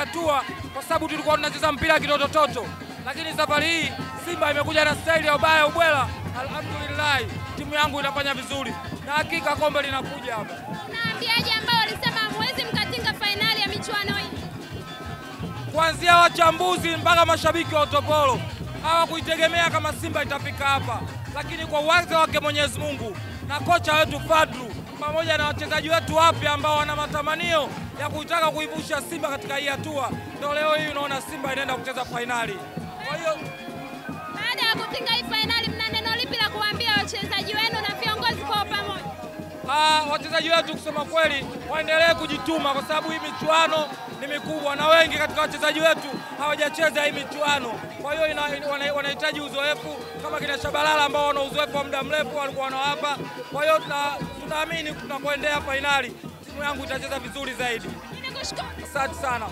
hatua kwa sababu tulikuwa tunacheza mpira kitototo. Lakini safari hii Simba imekuja na staili ya ubaya ubwela. Alhamdulillah, timu yangu inafanya vizuri na hakika kombe linakuja hapa. Naambiaje ambao walisema hamwezi mkatinga fainali ya michuano hii? Kuanzia wachambuzi mpaka mashabiki wa Utopolo hawakuitegemea kama Simba itafika hapa, lakini kwa uwezo wake Mwenyezi Mungu na kocha wetu Fadlu pamoja na wachezaji wetu wapya ambao wana matamanio ya kutaka kuivusha Simba katika hii hatua, ndio leo hii unaona Simba inaenda kucheza fainali. Kwa hiyo baada ya kutinga hii fainali, mna neno lipi la kuambia wachezaji wenu na viongozi kwa pamoja? Wachezaji wetu kusema kweli waendelee kujituma kwa sababu hii michuano ni mikubwa na wengi katika wachezaji wetu hawajacheza hii michuano. Kwa hiyo wanahitaji uzoefu kama kina Shabalala ambao wana uzoefu wa muda mrefu walikuwa wanawapa. Kwa hiyo tunaamini tunapoendea fainali timu yangu itacheza vizuri zaidi. Ninakushukuru. Asante sana.